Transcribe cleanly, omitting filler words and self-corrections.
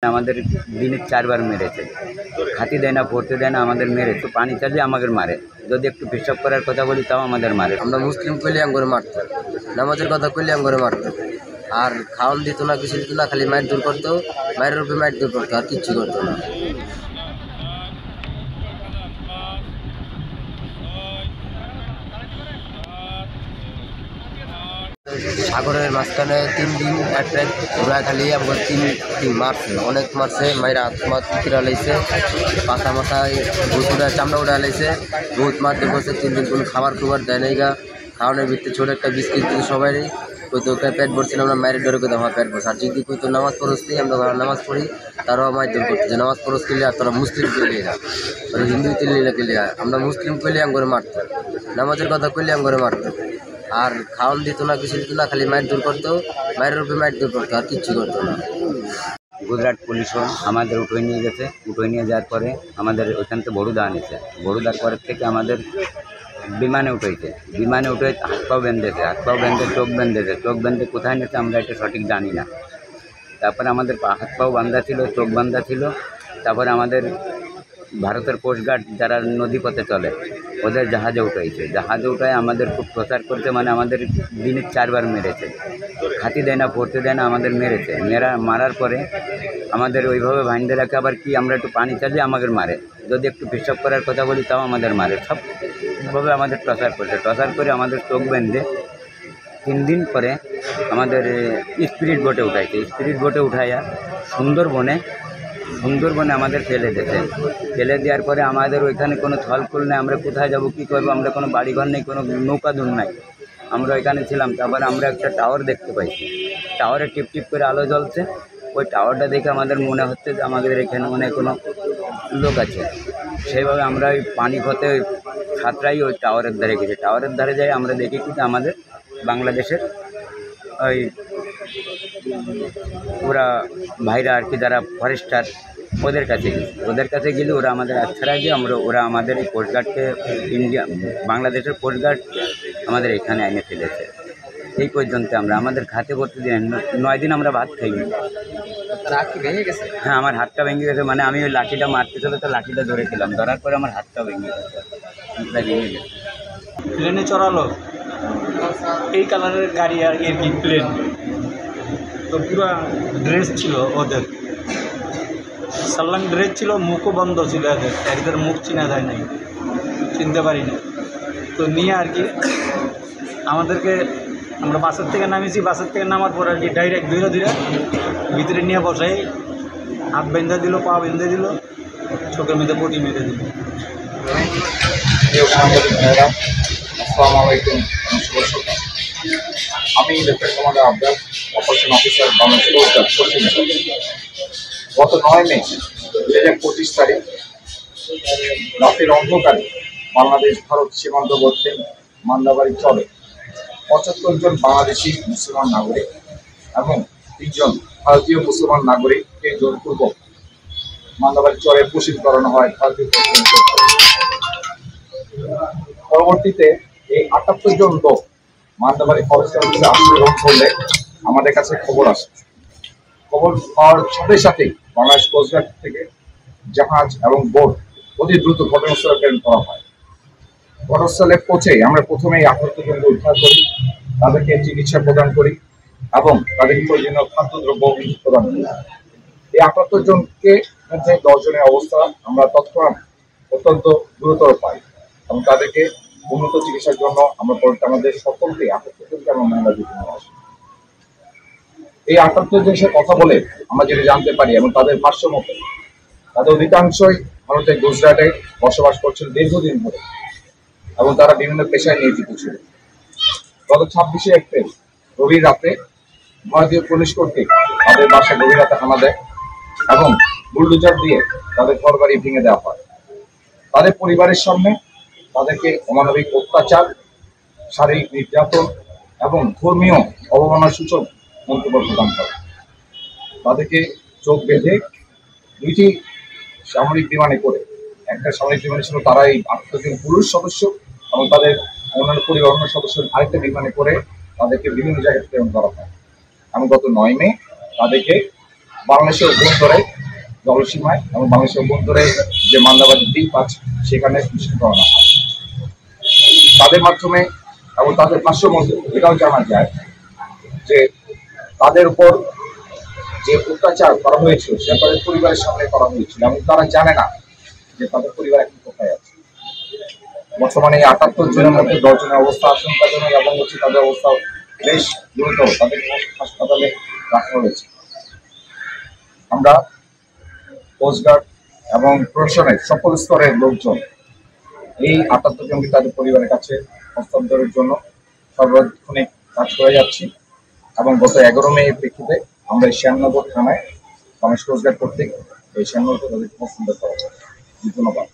আমাদের দিনে 4 বার মেরেছে। খাতি দেয় না, পড়তে দেয় না, আমাদের মেরে তো পানি চালিয়ে আমাদের মারে। যদি একটু পেশাব করার কথা বলি তাও আমাদের মারে। আমরা মুসলিম কইলে করে মারতো, নামাজের কথা কইলে করে মারতো। আর খাওয়ান দিত না, কিছু দিত না, খালি মায়ের দূর করতো, মায়ের উপরে মায়ের দূর করতো, আর কিচ্ছু করতো না। সাগরের মাঝখানে 3 দিন এক রাত ঘোরা, খালি আমরা তিন মারছে, অনেক মারছে, মায়ের হাত মাত কিরা লাইছে, পাতা মাথায় ভুতুরা চামড়া উড়া লাইছে, বহুত মারতে বসে 3 দিন কোনো খাবার দেয় নাই গা। খাওয়ানোর ভিত্তি ছোটো একটা বিস্কিট দিতে সবারই কইতো পেট ভরছিল, আমরা মায়ের ডরে কইতো আমার পেট ভরছে। আর যদি কইতো নামাজ পড়স নেই, আমরা নামাজ পড়ি, তারাও মায়ের দূর করতো যে নামাজ পড়স কিনলে, আর তারা মুসলিম কইলে না, তারা হিন্দু কিনলে আমরা মুসলিম কইলে করে মারতো, নামাজের কথা কইলে করে মারতো। আর খাওয়ান দিত না, কিছু দিত না, খালি মায়ের দূর করতো, মায়ের উপরে মায়ের দূর করতো, আর কিচ্ছু করতো না। গুজরাট পুলিশও আমাদের উঠে নিয়ে গেছে। উঠে নিয়ে যাওয়ার পরে আমাদের ওইখান থেকে বড়ুদা আনেছে। বড়ুদার পরের থেকে আমাদের বিমানে উঠেছে। বিমানে উঠে হাত পাও বেঁধেছে, হাত পাও বেঁধে চোখ বেঁধেছে। চোখ বেঁধে কোথায় নিয়েছে আমরা এটা সঠিক জানি না। তারপরে আমাদের হাত পাও বাঁধা ছিল, চোখ বাঁধা ছিল। তারপরে আমাদের ভারতের কোস্টগার্ড যারা নদীপথে চলে, ওদের জাহাজে উঠাইছে। জাহাজে উঠায় আমাদের খুব প্রচার করতে, মানে আমাদের দিনে 4 বার মেরেছে। খাতি দেয় না, পড়তে দেয় না, আমাদের মেরেছে। মারার পরে আমাদের ওইভাবে বাইন্ধে রাখে। আবার কি, আমরা একটু পানি চালিয়ে আমাদের মারে। যদি একটু পেশাব করার কথা বলি তাও আমাদের মারে। সবভাবে আমাদের টর্চার করছে। টর্চার করে আমাদের চোখ বেঁধে 3 দিন পরে আমাদের স্পিরিট বোটে উঠাইছে। স্পিরিট বোটে উঠাইয়া সুন্দরবনে আমাদের ফেলে দিয়েছে। ফেলে দেওয়ার পরে আমাদের ওইখানে কোনো থলকুল নেই, আমরা কোথায় যাব, কী করবো, আমরা কোনো বাড়িঘর নেই, কোনো নৌকা দূর নাই। আমরা ওইখানে ছিলাম। তারপরে আমরা একটা টাওয়ার দেখতে পাইছি। টাওয়ারে টিপ টিপ করে আলো জ্বলছে। ওই টাওয়ারটা দেখে আমাদের মনে হচ্ছে যে আমাদের এখানে মনে কোনো লোক আছে। সেইভাবে আমরা ওই পানি পথে ওই সাঁতরাই ওই টাওয়ারের ধারে গেছি। টাওয়ারের ধারে যাই আমরা দেখি কি আমাদের বাংলাদেশের ওই ওরা ভাইরা আর কি, যারা ফরেস্টার, ওদের কাছে গেলে ওরা আমাদের আচ্ছাড়া দিয়ে ওরা আমাদের এই কোস্টগার্ডকে, বাংলাদেশের কোস্টগার্ড আমাদের এখানে এনে ফেলেছে। এই পর্যন্ত আমাদের খাতে ভর্তি দিন 9 দিন আমরা ভাত খাইনি। ভেঙে গেছে? হ্যাঁ, আমার হাতটা ভেঙে গেছে। মানে আমি ওই লাঠিটা মারতে চলে তো লাঠিটা ধরেছিলাম, ধরার পরে আমার হাতটা ভেঙে গেছে। প্লেনে চড়ালো, এই কালারের গাড়ি আর কি প্লেন, তো পুরা ড্রেস ছিল ওদের, সাল্লাং ড্রেস ছিল, মুখও বন্ধ ছিল এদের মুখ চিনা যায় নাই, চিনতে পারি না। তো নিয়ে আর কি আমাদেরকে, আমরা বাসের থেকে নামিয়েছি। বাসের থেকে নামার পর আর কি ডাইরেক্ট ধীরে ভিতরে নিয়ে বসাই, হাত বেঁধে দিল, পা বেঁধে দিল, চোখের মধ্যে পটি মেরে দিল। আমি লেফটেন্যান্ট কমান্ডার আবদার, অপারেশন অফিসার, বাংলাদেশ কোস্টগার্ড, পশ্চিম। গত 9 মে 2025 তারিখ রাতের অন্ধকারে বাংলাদেশ ভারত সীমান্তবর্তী মান্দাবাড়ি চরে 75 জন বাংলাদেশি মুসলমান নাগরিক এবং 3 জন ভারতীয় মুসলমান নাগরিককে জোরপূর্বক মান্দাবাড়ি চরে পুষিত করানো হয় ভারতীয়। পরবর্তীতে এই 78 জন লোক মান্দাবাড়ি ফরেস্ট অফিসে আশ্রয় করলে আমাদের কাছে খবর আসে। খবর পাওয়ার সাথে সাথেই বাংলাদেশ কোস্টগার্ড থেকে জাহাজ এবং বোট অতি দ্রুত ঘটনাস্থলে প্রেরণ করা হয়। ঘটনাস্থলে পৌঁছে আমরা প্রথমেই 78 জনকে উদ্ধার করি, তাদেরকে চিকিৎসা প্রদান করি এবং তাদেরকে প্রয়োজনীয় খাদ্যদ্রব্য প্রদান করি। এই 78 জনকে মধ্যে 10 জনের অবস্থা আমরা তৎক্ষণাৎ অত্যন্ত গুরুতর পাই এবং তাদেরকে উন্নত চিকিৎসার জন্য আমরা আমাদের সকলকে 78 জনকে আমরা মহিলা দিতে আসি। এই 78 জনের সাথে কথা বলে আমরা যেটা জানতে পারি এবং তাদের ভাষ্য মতে তাদের অধিকাংশই ভারতের গুজরাটে বসবাস করছিল দীর্ঘদিন ধরে এবং তারা বিভিন্ন পেশায় নিয়োজিত ছিল। গত 26শে এপ্রিল গভীর রাতে ভারতীয় পুলিশ কর্তৃক তাদের বাসায় গভীর রাতে হানা দেয় এবং বুলডোজার দিয়ে তাদের ঘরবাড়ি ভেঙে দেওয়া হয়। তাদের পরিবারের সামনে তাদেরকে অমানবিক অত্যাচার, শারীরিক নির্যাতন এবং ধর্মীয় অবমাননার সূচক মন্তব্য প্রদান করে। তাদেরকে চোখ বেঁধে 2টি সামরিক বিমানে করে, একটা সামরিক বিমানে ছিল তারা এই 78 জন পুরুষ সদস্য এবং তাদের অন্যান্য পরিবহনের সদস্য, আরেকটা বিমানে করে তাদেরকে বিভিন্ন জায়গায় প্রেরণ করা হয় এবং গত 9 মে তাদেরকে বাংলাদেশের অভ্যন্তরে জলসীমায় এবং বাংলাদেশের অভ্যন্তরে যে মান্দাবাড়ি দ্বীপ আছে সেখানে নিশ্চিত করানো হয়। তাদের মাধ্যমে এবং তাদের ভাষ্যের মধ্যে এটাও জানা যায় যে তাদের উপর যে অত্যাচার করা হয়েছিল সেটা তাদের পরিবারের সামনে করা হয়েছিল এবং তারা জানে না যে তাদের পরিবার এখন কোথায় আছে। বর্তমানে এই 78 জনের মধ্যে 10 জনের অবস্থা আশঙ্কাজনক এবং হচ্ছে তাদের অবস্থা বেশ গুরুতর, তাদের হাসপাতালে রাখা হয়েছে। আমরা কোস্টগার্ড এবং প্রশাসনের সকল স্তরের লোকজন এই 78 জনকে তাদের পরিবারের কাছে হস্তান্তরের জন্য সর্বাধিক কাজ করে যাচ্ছি এবং গত 11 মে এর প্রেক্ষিতে আমরা এই শ্যামনগর থানায় বাংলাদেশ কোস্টগার্ড কর্তৃক এই শ্যামনগর তাদেরকে হস্তান্তর করা হয়। ধন্যবাদ।